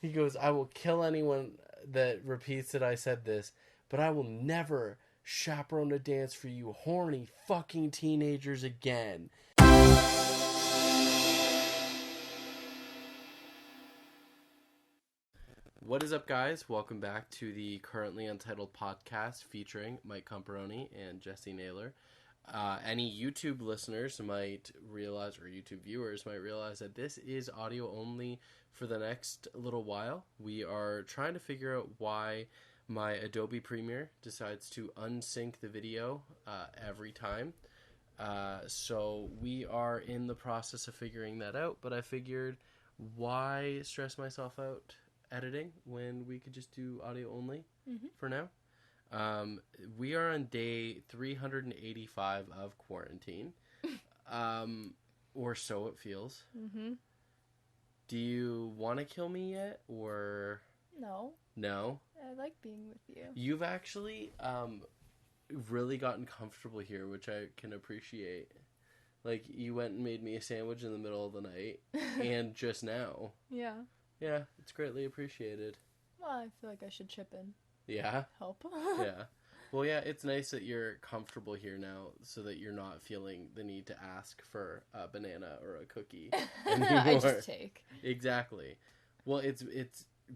He goes, I will kill anyone that repeats that I said this, but I will never chaperone a dance for you horny fucking teenagers again. What is up, guys? Welcome back to the currently Untitled podcast featuring Mike Comparoni and Jessie Naylor. Any YouTube listeners might realize, or YouTube viewers might realize, that this is audio only for the next little while. We are trying to figure out why my Adobe Premiere decides to unsync the video every time. So we are in the process of figuring that out, but I figured, why stress myself out editing when we could just do audio only for now. We are on day 385 of quarantine, or so it feels. Do you want to kill me yet, or no? I like being with you. You've actually really gotten comfortable here, which I can appreciate. Like, you went and made me a sandwich in the middle of the night and just now. Yeah, it's greatly appreciated. Well, I feel like I should chip in. Yeah? Help. Yeah. Well, yeah, it's nice that you're comfortable here now so that you're not feeling the need to ask for a banana or a cookie anymore. I just take. Exactly. Well, it's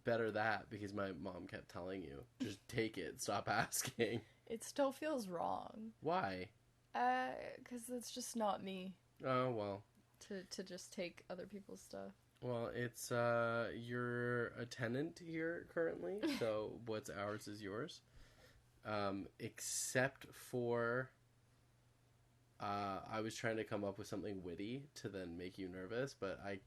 better that, because my mom kept telling you, just take it, stop asking. It still feels wrong. Why? Because it's just not me. Oh, well. To just take other people's stuff. Well, it's, you're a tenant here currently, so what's ours is yours. Except for, I was trying to come up with something witty to then make you nervous, but I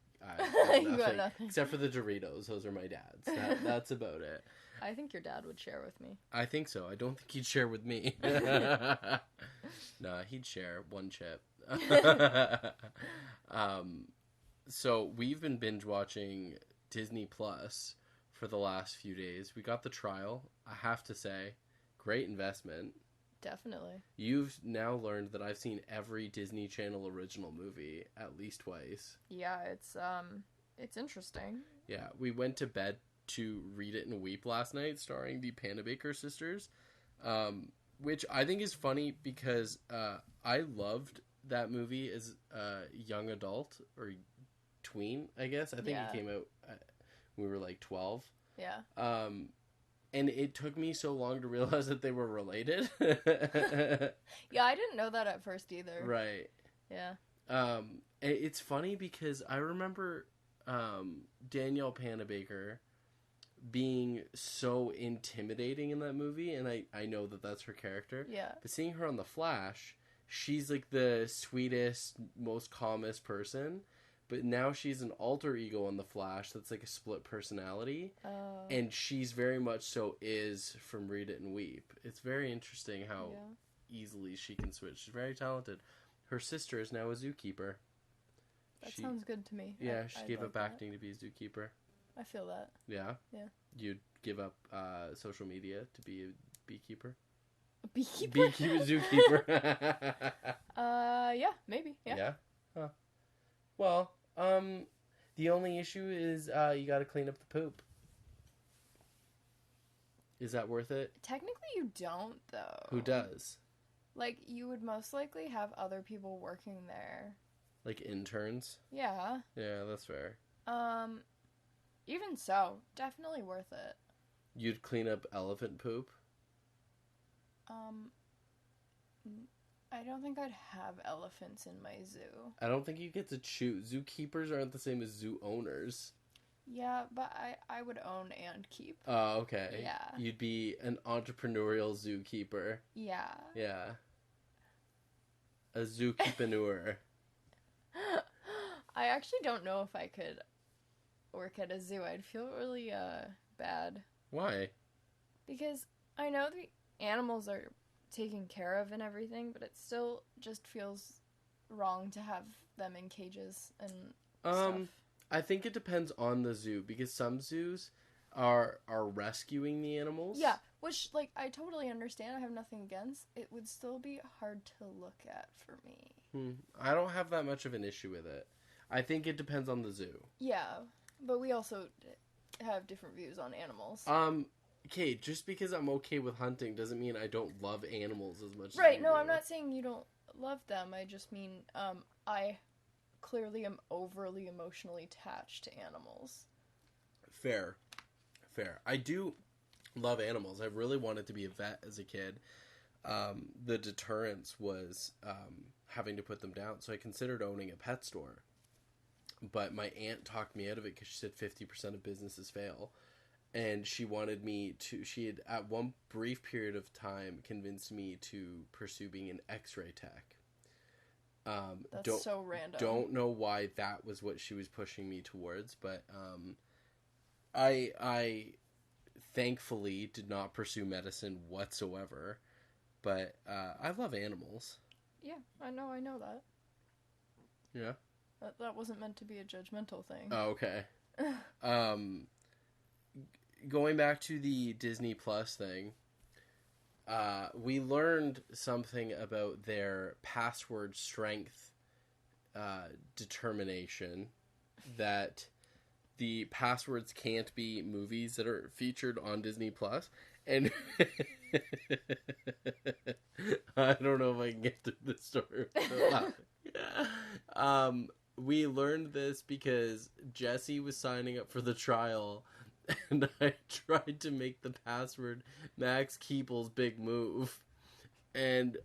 you got nothing. Except for the Doritos, those are my dad's. That's about it. I think your dad would share with me. I think so. I don't think he'd share with me. Nah, he'd share one chip. So we've been binge watching Disney Plus for the last few days. We got the trial. I have to say, great investment. Definitely. You've now learned that I've seen every Disney Channel original movie at least twice. Yeah, it's interesting. Yeah, we went to bed to Read It and Weep last night, starring the Panabaker sisters, which I think is funny because I loved that movie as a young adult, or tween, I guess. I think it came out when we were like 12. Yeah. And it took me so long to realize that they were related. Yeah, I didn't know that at first either. Right. Yeah. It's funny because I remember Danielle Panabaker being so intimidating in that movie, and I know that that's her character. Yeah. But seeing her on The Flash, she's like the sweetest, most calmest person. But now she's an alter ego on The Flash that's like a split personality. And she's very much so Iz from Read It and Weep. It's very interesting how easily she can switch. She's very talented. Her sister is now a zookeeper. That sounds good to me. Yeah, she gave up acting to be a zookeeper. I feel that. Yeah? Yeah. You'd give up social media to be a beekeeper? A beekeeper? Zookeeper. Yeah, maybe. Yeah. Yeah? Huh. Well, the only issue is you gotta clean up the poop. Is that worth it? Technically you don't, though. Who does? Like, you would most likely have other people working there. Like interns? Yeah. Yeah, that's fair. Even so, definitely worth it. You'd clean up elephant poop? I don't think I'd have elephants in my zoo. I don't think you get to choose. Zookeepers aren't the same as zoo owners. Yeah, but I would own and keep. Oh, okay. Yeah. You'd be an entrepreneurial zookeeper. Yeah. Yeah. A zookeepreneur. I actually don't know if I could work at a zoo. I'd feel really bad. Why? Because I know the animals are taken care of and everything, but it still just feels wrong to have them in cages and stuff. I think it depends on the zoo, because some zoos are rescuing the animals. Yeah, which, like, I totally understand. I have nothing against. It would still be hard to look at for me. I don't have that much of an issue with it. I think it depends on the zoo. Yeah, but we also have different views on animals. Okay, just because I'm okay with hunting doesn't mean I don't love animals as much as Right, you no, do. I'm not saying you don't love them. I just mean, I clearly am overly emotionally attached to animals. Fair. I do love animals. I really wanted to be a vet as a kid. The deterrence was having to put them down. So I considered owning a pet store. But my aunt talked me out of it because she said 50% of businesses fail. And she wanted me to... She had, at one brief period of time, convinced me to pursue being an x-ray tech. That's so random. Don't know why that was what she was pushing me towards, but I thankfully did not pursue medicine whatsoever. But I love animals. Yeah, I know that. Yeah? That wasn't meant to be a judgmental thing. Oh, okay. Going back to the Disney Plus thing, we learned something about their password strength determination, that the passwords can't be movies that are featured on Disney Plus. And I don't know if I can get through this story without laughing. We learned this because Jessie was signing up for the trial, and I tried to make the password Max Keeple's Big Move. And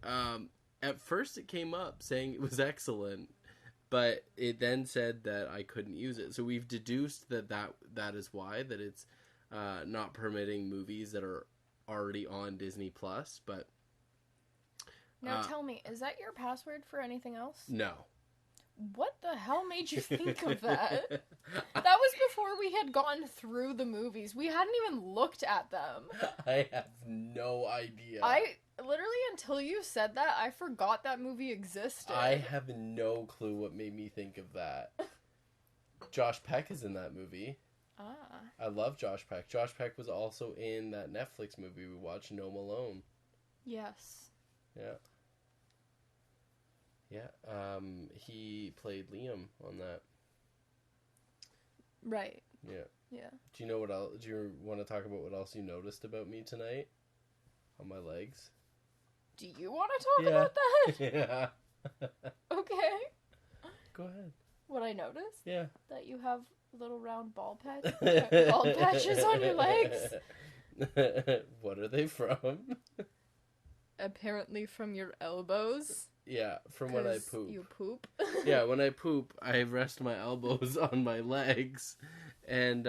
at first it came up saying it was excellent, but it then said that I couldn't use it. So we've deduced that is why, that it's not permitting movies that are already on Disney Plus. But now tell me, is that your password for anything else? No. What the hell made you think of that? That was before we had gone through the movies. We hadn't even looked at them. I have no idea. Literally, until you said that, I forgot that movie existed. I have no clue what made me think of that. Josh Peck is in that movie. Ah. I love Josh Peck. Josh Peck was also in that Netflix movie we watched, No Malone. Yes. Yeah. Yeah. He played Liam on that. Right. Yeah. Yeah. Do you know what else? Do you want to talk about what else you noticed about me tonight? On my legs? Do you want to talk about that? Yeah. Okay. Go ahead. What I noticed? Yeah. That you have little round bald patches on your legs. What are they from? Apparently from your elbows. Yeah, from when I poop. You poop? Yeah, when I poop, I rest my elbows on my legs, and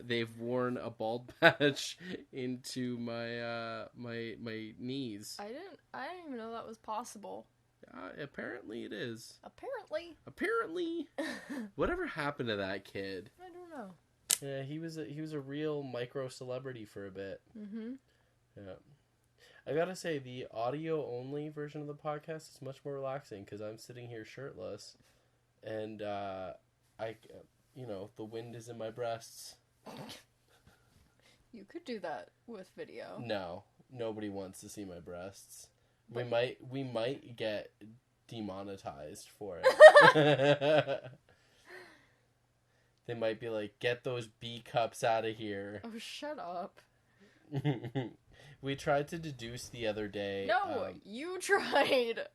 they've worn a bald patch into my my knees. I didn't even know that was possible. Apparently it is. Apparently. Whatever happened to that kid? I don't know. Yeah, he was a real micro celebrity for a bit. Mm-hmm. Yeah. I gotta say, the audio-only version of the podcast is much more relaxing, because I'm sitting here shirtless, and, the wind is in my breasts. You could do that with video. No, nobody wants to see my breasts. But... We might get demonetized for it. They might be like, get those B cups out of here. Oh, shut up. We tried to deduce the other day. No, you tried.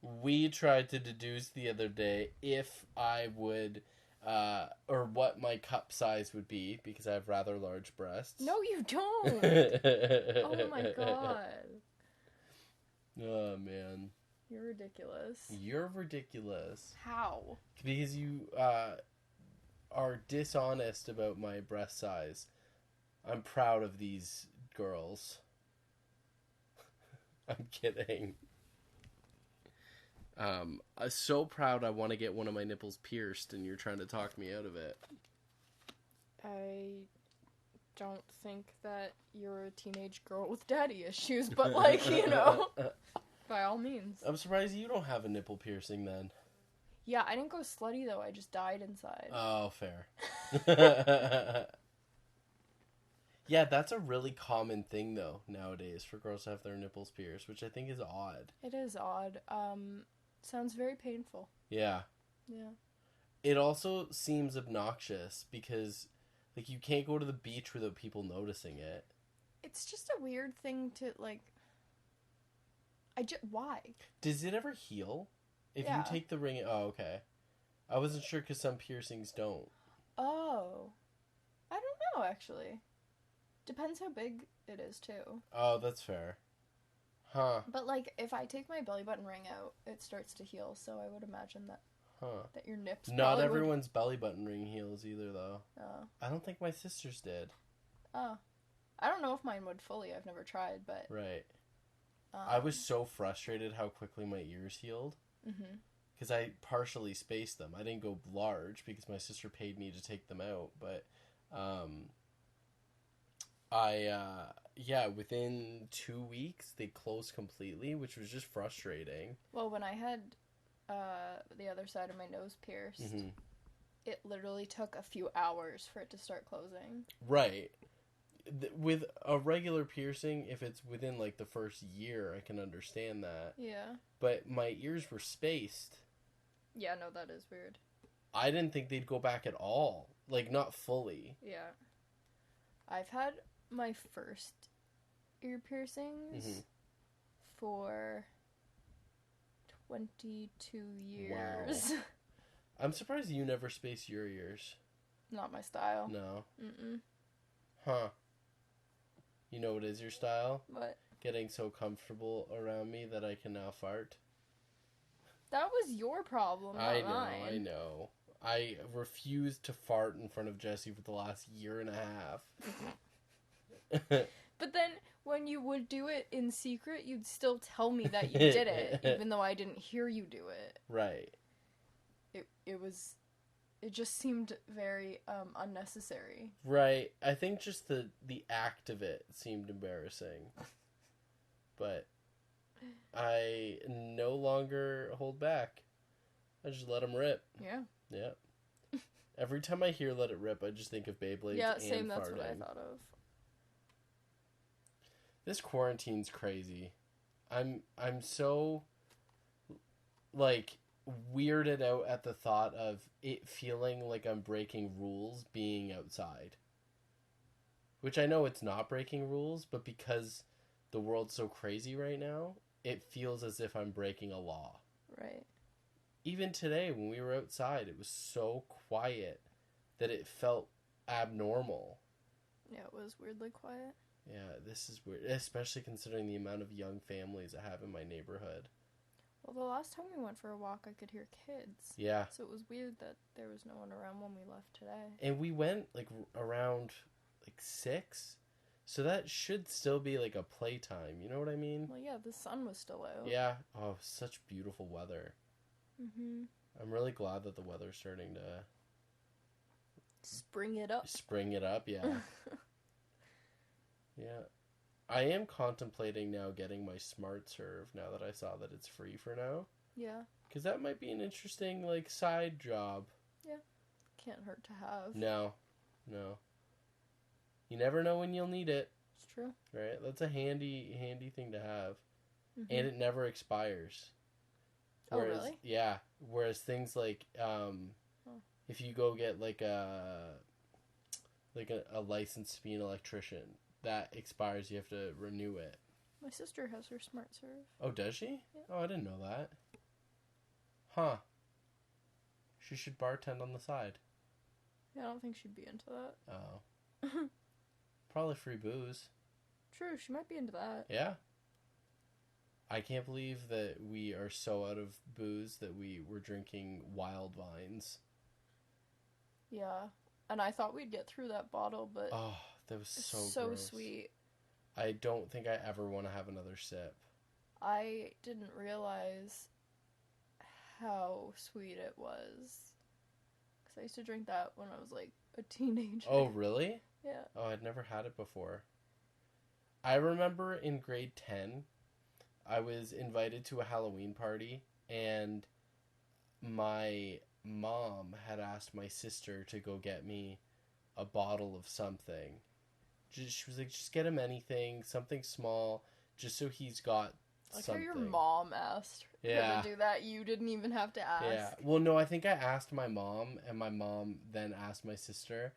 We tried to deduce the other day if I would, or what my cup size would be, because I have rather large breasts. No, you don't. Oh my god. Oh, man. You're ridiculous. You're ridiculous. How? Because you are dishonest about my breast size. I'm proud of these girls. I'm kidding. I'm so proud I want to get one of my nipples pierced, and you're trying to talk me out of it. I don't think that you're a teenage girl with daddy issues, but by all means. I'm surprised you don't have a nipple piercing then. Yeah, I didn't go slutty though, I just died inside. Oh, fair. Yeah, that's a really common thing, though, nowadays, for girls to have their nipples pierced, which I think is odd. It is odd. Sounds very painful. Yeah. Yeah. It also seems obnoxious, because Like, you can't go to the beach without people noticing it. It's just a weird thing to, like... Why? Does it ever heal? If Yeah. you take the ring... Oh, okay. I wasn't sure because some piercings don't. Oh. I don't know, actually. Depends how big it is, too. Oh, that's fair. Huh. But, like, if I take my belly button ring out, it starts to heal, so I would imagine that that your nips Not everyone's belly button ring heals either, though. Oh. I don't think my sister's did. Oh. I don't know if mine would fully. I've never tried, but... Right. I was so frustrated how quickly my ears healed. Because I partially spaced them. I didn't go large because my sister paid me to take them out, but... within 2 weeks, they closed completely, which was just frustrating. Well, when I had the other side of my nose pierced, it literally took a few hours for it to start closing. Right. With a regular piercing, if it's within, like, the first year, I can understand that. Yeah. But my ears were spaced. Yeah, no, that is weird. I didn't think they'd go back at all. Like, not fully. Yeah. I've had my first ear piercings for 22 years. Wow. I'm surprised you never spaced your ears. Not my style. No. Mm-mm. Huh. You know what is your style? What? Getting so comfortable around me that I can now fart. That was your problem, not mine. I know. I refused to fart in front of Jessie for the last year and a half. But then, when you would do it in secret, you'd still tell me that you did it, even though I didn't hear you do it. Right. It just seemed very unnecessary. Right. I think just the act of it seemed embarrassing. But I no longer hold back. I just let them rip. Yeah. Yeah. Every time I hear "Let It Rip," I just think of Beyblades. Yeah, and same. That's farting. what I thought of. This quarantine's crazy. I'm so, like, weirded out at the thought of it feeling like I'm breaking rules being outside. Which I know it's not breaking rules, but because the world's so crazy right now, it feels as if I'm breaking a law. Right. Even today, when we were outside, it was so quiet that it felt abnormal. Yeah, it was weirdly quiet. Yeah, this is weird, especially considering the amount of young families I have in my neighborhood. Well, the last time we went for a walk, I could hear kids. Yeah. So it was weird that there was no one around when we left today. And we went, like, around, like, 6. So that should still be, like, a playtime. You know what I mean? Well, yeah, the sun was still out. Yeah. Oh, such beautiful weather. Mm-hmm. I'm really glad that the weather's starting to... Spring it up. Spring it up, yeah. Yeah. I am contemplating now getting my Smart Serve now that I saw that it's free for now. Yeah. Because that might be an interesting, like, side job. Yeah. Can't hurt to have. No. You never know when you'll need it. It's true. Right? That's a handy thing to have. Mm-hmm. And it never expires. Whereas, oh, really? Yeah. Whereas things like, if you go get, like, a license to be an electrician, that expires, you have to renew it. My sister has her Smart Serve. Oh, does she? Yeah. Oh, I didn't know that. Huh. She should bartend on the side. Yeah, I don't think she'd be into that. Oh. Probably free booze. True, she might be into that. Yeah. I can't believe that we are so out of booze that we were drinking Wild Vines. Yeah. And I thought we'd get through that bottle, but... Oh, that was so gross. Sweet. I don't think I ever want to have another sip. I didn't realize how sweet it was. Because I used to drink that when I was, like, a teenager. Oh, really? Yeah. Oh, I'd never had it before. I remember in grade 10, I was invited to a Halloween party, and my mom had asked my sister to go get me a bottle of something. She was like, just get him anything, something small, just so he's got something. Like how your mom asked her to do that. You didn't even have to ask. Yeah. Well, no, I think I asked my mom, and my mom then asked my sister.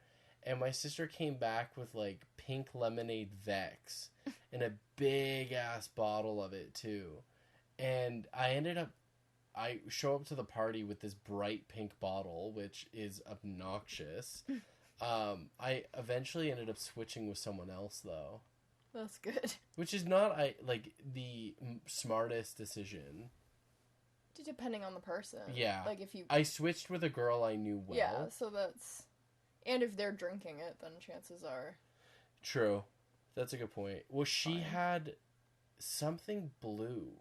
and my sister came back with, like, pink lemonade Vex and a big-ass bottle of it, too. And I show up to the party with this bright pink bottle, which is obnoxious. I eventually ended up switching with someone else, though. That's good. Which is not, the smartest decision. Depending on the person. Yeah. Like, if you... I switched with a girl I knew well. Yeah, so that's... And if they're drinking it, then chances are... True. That's a good point. Well, she had something blue.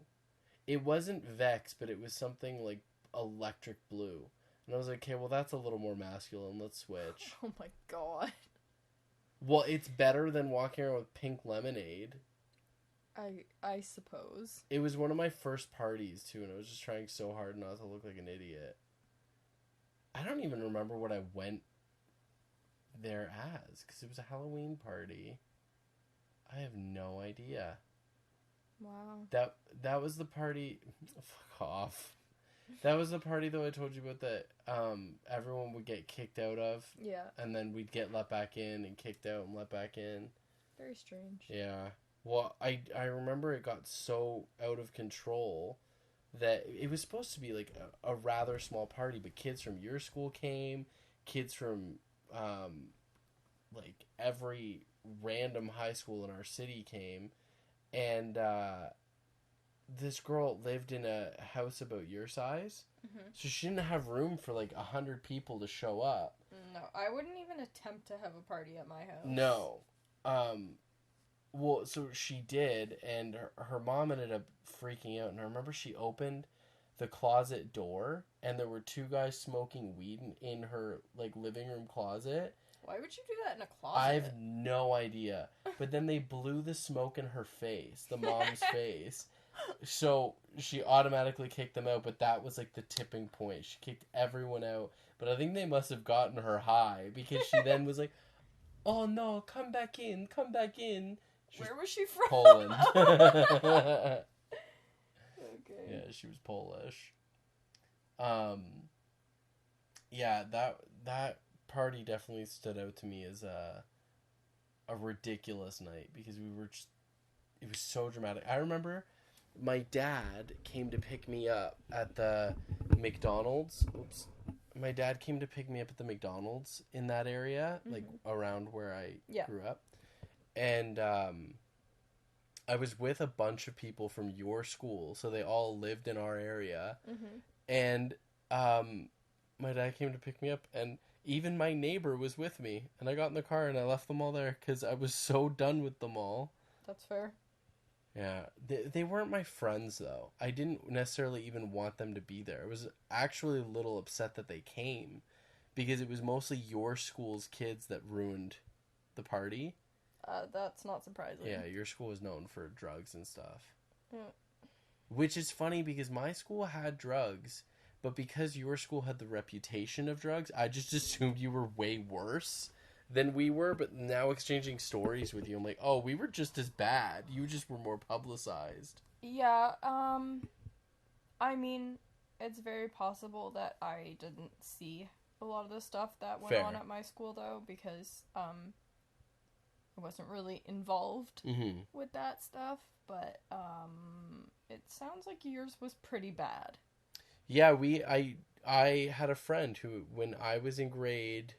It wasn't Vex, but it was something, like, electric blue. And I was like, okay, well, that's a little more masculine. Let's switch. Oh my god. Well, it's better than walking around with pink lemonade. I suppose. It was one of my first parties, too, and I was just trying so hard not to look like an idiot. I don't even remember what I went there as, because it was a Halloween party. I have no idea. Wow. That was the party... Fuck off. That was the party, though, I told you about that everyone would get kicked out of. Yeah. And then we'd get let back in and kicked out and let back in. Very strange. Yeah. Well, I remember it got so out of control that it was supposed to be, like, a rather small party, but kids from your school came, kids from, like, every random high school in our city came, and, this girl lived in a house about your size, so she didn't have room for, like, 100 people to show up. No, I wouldn't even attempt to have a party at my house. No. Well, so she did, and her mom ended up freaking out, and I remember she opened the closet door, and there were two guys smoking weed in her, like, living room closet. Why would you do that in a closet? I have no idea. But then they blew the smoke in her face, the mom's face. So she automatically kicked them out, but that was, like, the tipping point. She kicked everyone out, but I think they must have gotten her high, because she then was like, oh no, come back in. Where was she from? Poland. Okay. Yeah, she was Polish. Yeah, that party definitely stood out to me as a ridiculous night, because it was so dramatic. I remember my dad came to pick me up at the McDonald's. Oops. My dad came to pick me up at the McDonald's in that area, like around where I grew up. And I was with a bunch of people from your school, so they all lived in our area. And my dad came to pick me up, and even my neighbor was with me. And I got in the car and I left them all there because I was so done with them all. That's fair. Yeah. They weren't my friends, though. I didn't necessarily even want them to be there. I was actually a little upset that they came, because it was mostly your school's kids that ruined the party. That's not surprising. Yeah, your school was known for drugs and stuff. Yeah. Which is funny, because my school had drugs, but because your school had the reputation of drugs, I just assumed you were way worse than we were. But now exchanging stories with you, I'm like, oh, we were just as bad. You just were more publicized. Yeah, I mean, it's very possible that I didn't see a lot of the stuff that went on at my school, though, because, I wasn't really involved with that stuff, but it sounds like yours was pretty bad. Yeah, I had a friend who, when I was in grade,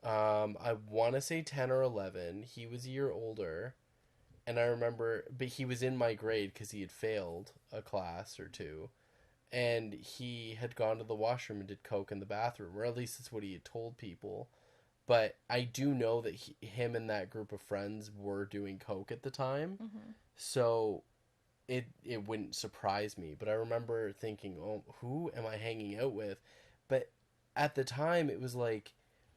I want to say 10 or 11, he was a year older, and I remember, but he was in my grade because he had failed a class or two, and he had gone to the washroom and did coke in the bathroom, or at least that's what he had told people. But I do know that him and that group of friends were doing coke at the time. So it wouldn't surprise me. But I remember thinking, oh, who am I hanging out with? But at the time, it was like,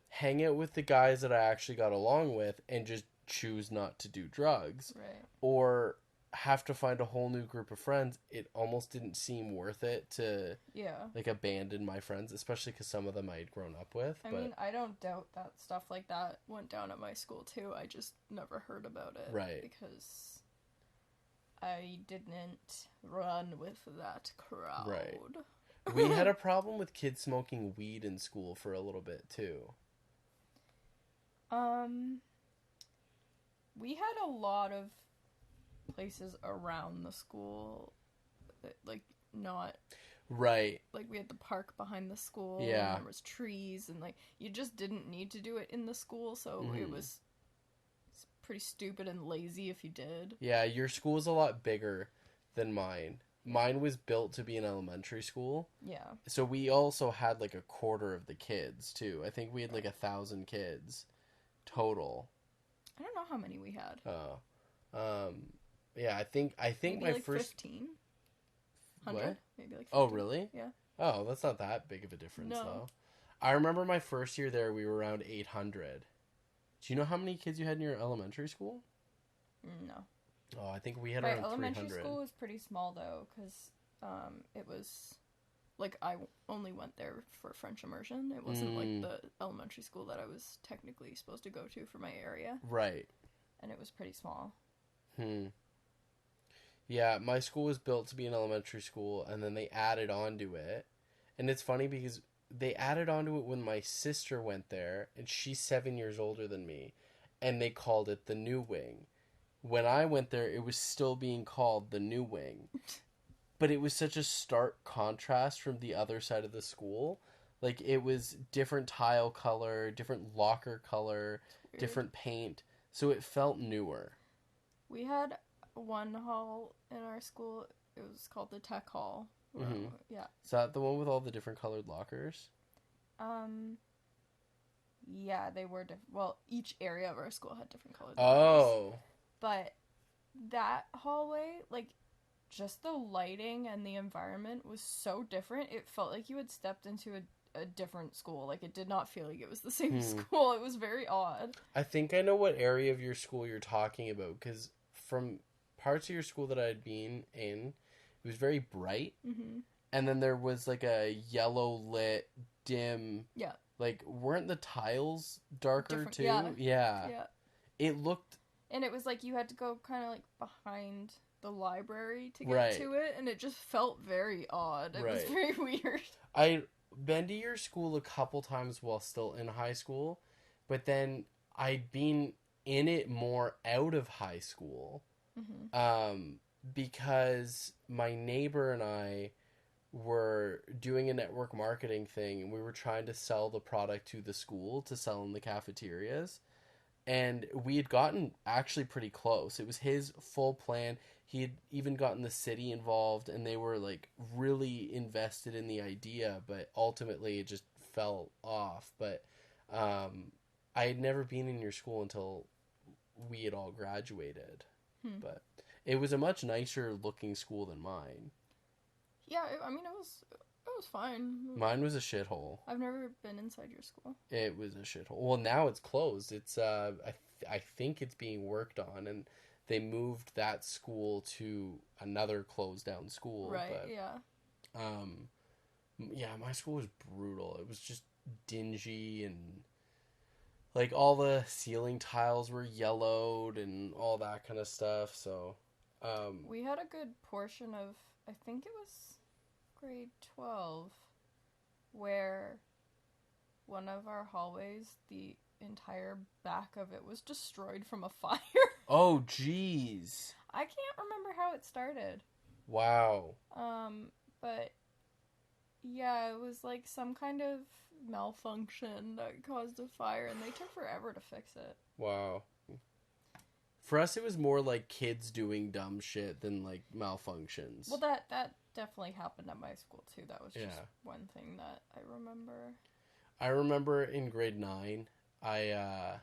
hang out with the guys that I actually got along with and just choose not to do drugs. Right. Or have to find a whole new group of friends. It almost didn't seem worth it to like abandon my friends, especially because some of them I had grown up with. I mean, I don't doubt that stuff like that went down at my school too. I just never heard about it, right? Because I didn't run with that crowd. Right. We had a problem with kids smoking weed in school for a little bit too. We had a lot of places around the school that, like, not... Right. Like, we had the park behind the school. Yeah. And there was trees, and, like, you just didn't need to do it in the school, so it was pretty stupid and lazy if you did. Yeah, your school is a lot bigger than mine. Mine was built to be an elementary school. Yeah. So we also had, like, a quarter of the kids, too. I think we had, like, 1,000 kids total. I don't know how many we had. Oh. Yeah, I think maybe my like first... 1,500? What? Maybe like 15. Oh, really? Yeah. Oh, that's not that big of a difference, No. though. I remember my first year there, we were around 800. Do you know how many kids you had in your elementary school? No. Oh, I think we had My around 300. elementary school was pretty small, though, because it was... Like, I only went there for French immersion. It wasn't, like, the elementary school that I was technically supposed to go to for my area. Right. And it was pretty small. Yeah, my school was built to be an elementary school, and then they added on to it. And it's funny because they added on to it when my sister went there, and she's 7 years older than me, and they called it the New Wing. When I went there, it was still being called the New Wing. But it was such a stark contrast from the other side of the school. Like, it was different tile color, different locker color, different paint. So it felt newer. We had one hall in our school. It was called the Tech Hall. Yeah. Is that the one with all the different colored lockers? Yeah, they were different. Well, each area of our school had different colored lockers. But that hallway, like... Just the lighting and the environment was so different. It felt like you had stepped into a different school. Like, it did not feel like it was the same school. It was very odd. I think I know what area of your school you're talking about, because from parts of your school that I had been in, it was very bright. And then there was, like, a yellow lit, dim... Yeah. Like, weren't the tiles darker, different, too? Yeah. It looked... And it was like you had to go kind of, like, behind... the library to get to it, and it just felt very odd. It was very weird. I'd been to your school a couple times while still in high school, but then I'd been in it more out of high school, because my neighbor and I were doing a network marketing thing, and we were trying to sell the product to the school to sell in the cafeterias. And we had gotten actually pretty close. It was his full plan. He had even gotten the city involved, and they were, like, really invested in the idea, but ultimately it just fell off. But I had never been in your school until we had all graduated. But it was a much nicer looking school than mine. Yeah, I mean, it was fine. Mine was a shithole. I've never been inside your school. It was a shithole. Well, now it's closed. It's I think it's being worked on, and they moved that school to another closed down school. Right, but, yeah. Yeah, my school was brutal. It was just dingy, and, like, all the ceiling tiles were yellowed and all that kind of stuff, so... We had a good portion of, I think it was grade 12, where one of our hallways, the entire back of it was destroyed from a fire. Oh, jeez. I can't remember how it started. Wow. But yeah, it was like some kind of malfunction that caused a fire, and they took forever to fix it. Wow. For us, it was more like kids doing dumb shit than, like, malfunctions. Well, that definitely happened at my school, too. That was just one thing that I remember. I remember in grade 9, my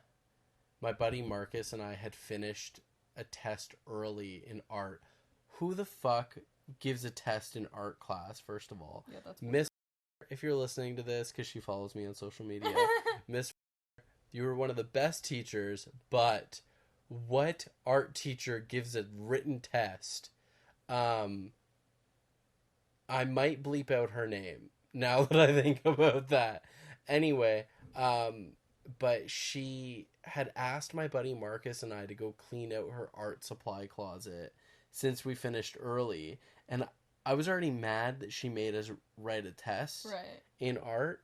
buddy Marcus and I had finished a test early in art. Who the fuck gives a test in art class, first of all? Yeah, that's Miss, if you're listening to this, because she follows me on social media, Miss, you were one of the best teachers, but what art teacher gives a written test? I might bleep out her name now that I think about that. Anyway, but she had asked my buddy Marcus and I to go clean out her art supply closet since we finished early. And I was already mad that she made us write a test in art.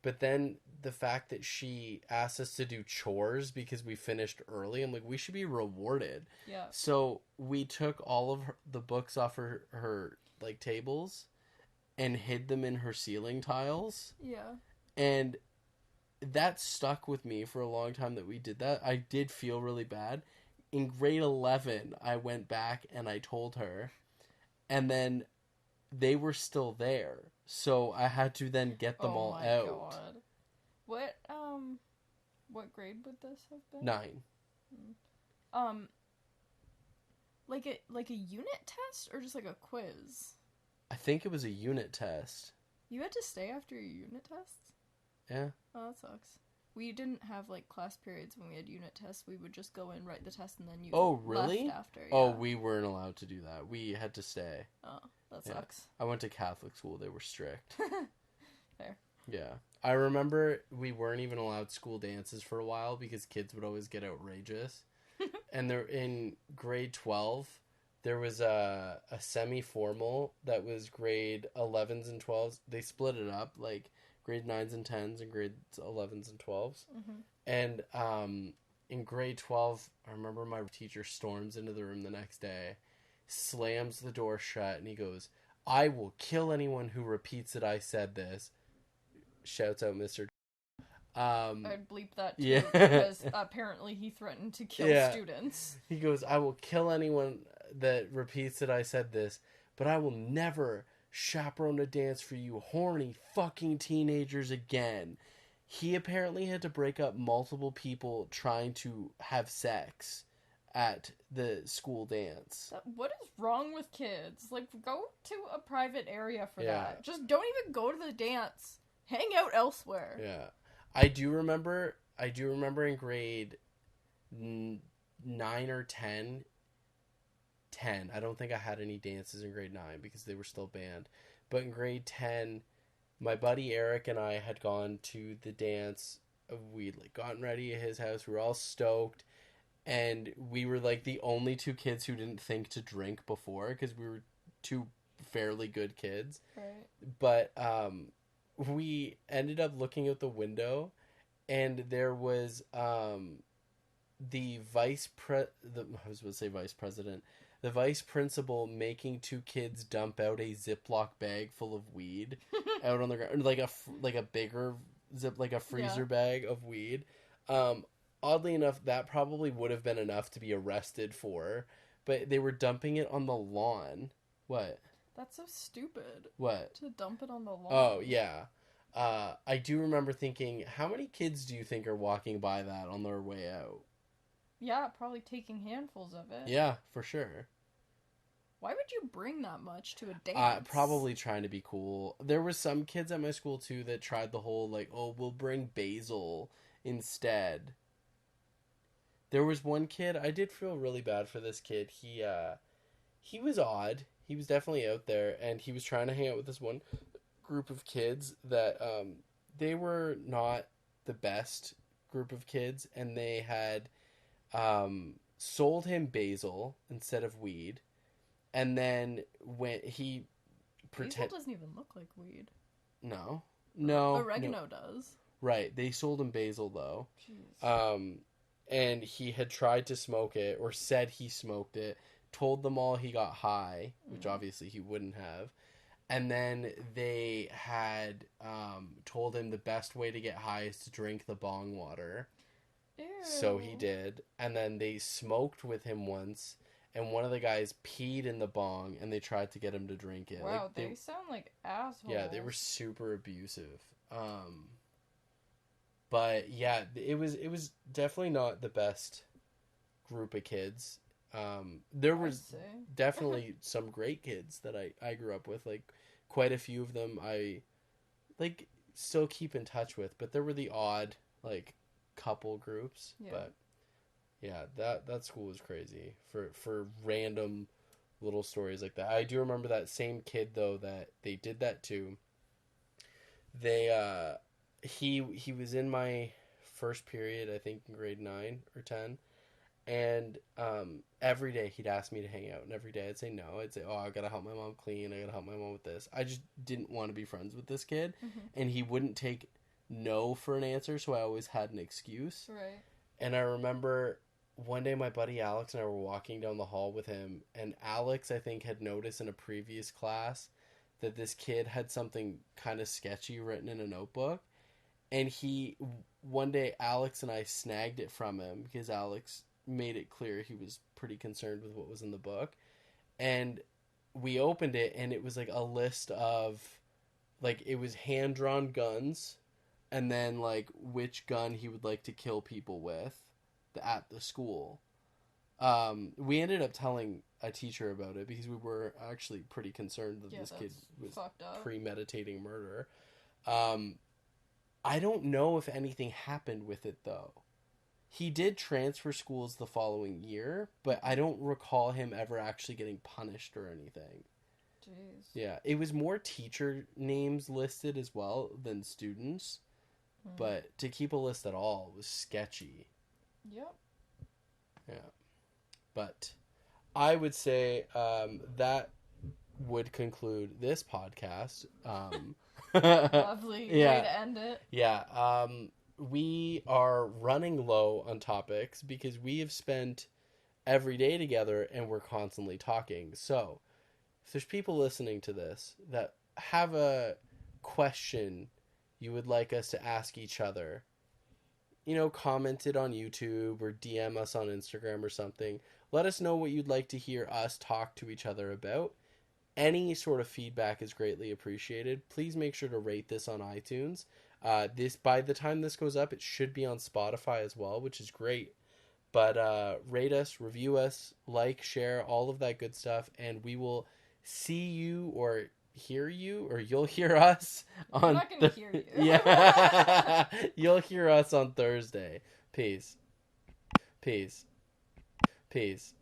But then the fact that she asked us to do chores because we finished early, I'm like, we should be rewarded. Yeah. So we took all of the books off her like tables and hid them in her ceiling tiles. Yeah. And that stuck with me for a long time that we did that. I did feel really bad. In grade 11, I went back and I told her, and then they were still there. So I had to then get them all out. Oh my god. What grade would this have been? 9. Like a unit test or just like a quiz? I think it was a unit test. You had to stay after your unit tests? Yeah. Oh, that sucks. We didn't have like class periods when we had unit tests. We would just go in, write the test, and then you left after. Yeah. Oh, we weren't allowed to do that. We had to stay. Oh, that sucks. I went to Catholic school. They were strict. Fair. Yeah. I remember we weren't even allowed school dances for a while because kids would always get outrageous. And there in grade 12, there was a semi-formal that was grade 11s and 12s. They split it up, like grade 9s and 10s and grade 11s and 12s. Mm-hmm. And in grade 12, I remember my teacher storms into the room the next day, slams the door shut, and he goes, "I will kill anyone who repeats that I said this." Shouts out Mr. I'd bleep that too, yeah. because apparently he threatened to kill students. He goes, "I will kill anyone that repeats that I said this, but I will never chaperone a dance for you horny fucking teenagers again." He apparently had to break up multiple people trying to have sex at the school dance. What is wrong with kids? Like, go to a private area for that. Just don't even go to the dance. Hang out elsewhere. Yeah. I do remember in grade 9 or 10, I don't think I had any dances in grade 9 because they were still banned. But in grade 10, my buddy Eric and I had gone to the dance. We'd like gotten ready at his house. We were all stoked. And we were like the only 2 kids who didn't think to drink before because we were 2 fairly good kids. Right. But we ended up looking out the window, and there was the vice principal making 2 kids dump out a Ziploc bag full of weed out on the ground, like a bigger like a freezer bag of weed. Oddly enough, that probably would have been enough to be arrested for, but they were dumping it on the lawn. What? That's so stupid. What? To dump it on the lawn. Oh, yeah. I do remember thinking, how many kids do you think are walking by that on their way out? Yeah, probably taking handfuls of it. Yeah, for sure. Why would you bring that much to a dance? Probably trying to be cool. There were some kids at my school, too, that tried the whole, like, oh, we'll bring basil instead. There was one kid, I did feel really bad for this kid. He was odd. He was definitely out there, and he was trying to hang out with this one group of kids that they were not the best group of kids, and they had sold him basil instead of weed, and then when he basil doesn't even look like weed. No, oregano does. Right, they sold him basil though. Jeez. And he had tried to smoke it, or said he smoked it, told them all he got high, which obviously he wouldn't have. And then they had told him the best way to get high is to drink the bong water. Ew. So he did. And then they smoked with him once, and one of the guys peed in the bong, and they tried to get him to drink it. Wow, they sound like assholes. Yeah, they were super abusive. But yeah, it was definitely not the best group of kids. There was definitely some great kids that I grew up with, like quite a few of them I like still keep in touch with, but there were the odd like couple groups. Yeah. But yeah, that school was crazy for random little stories like that. I do remember that same kid though that they did that to. He was in my first period, I think in grade 9 or 10. And every day he'd ask me to hang out, and every day I'd say no. I'd say, oh, I gotta help my mom clean, I gotta help my mom with this. I just didn't want to be friends with this kid, and he wouldn't take know for an answer, so I always had an excuse. Right. And I remember one day my buddy Alex and I were walking down the hall with him, and Alex, I think, had noticed in a previous class that this kid had something kind of sketchy written in a notebook. And one day Alex and I snagged it from him because Alex made it clear he was pretty concerned with what was in the book. And we opened it, and it was like a list of, like, it was hand-drawn guns, and then, like, which gun he would like to kill people with at the school. We ended up telling a teacher about it because we were actually pretty concerned that this kid was premeditating murder. I don't know if anything happened with it, though. He did transfer schools the following year, but I don't recall him ever actually getting punished or anything. Jeez. Yeah, it was more teacher names listed as well than students, but to keep a list at all was sketchy. Yep. Yeah. But I would say that would conclude this podcast. Lovely way to end it. Yeah. We are running low on topics because we have spent every day together and we're constantly talking. So, if there's people listening to this that have a question you would like us to ask each other, comment it on YouTube or DM us on Instagram or something. Let us know what you'd like to hear us talk to each other about. Any sort of feedback is greatly appreciated. Please make sure to rate this on iTunes. By the time this goes up, it should be on Spotify as well, which is great. But rate us, review us, like, share, all of that good stuff, and we will see you or hear you, or you'll hear us on... I'm not going to hear you. Yeah. You'll hear us on Thursday. Peace. Peace. Peace.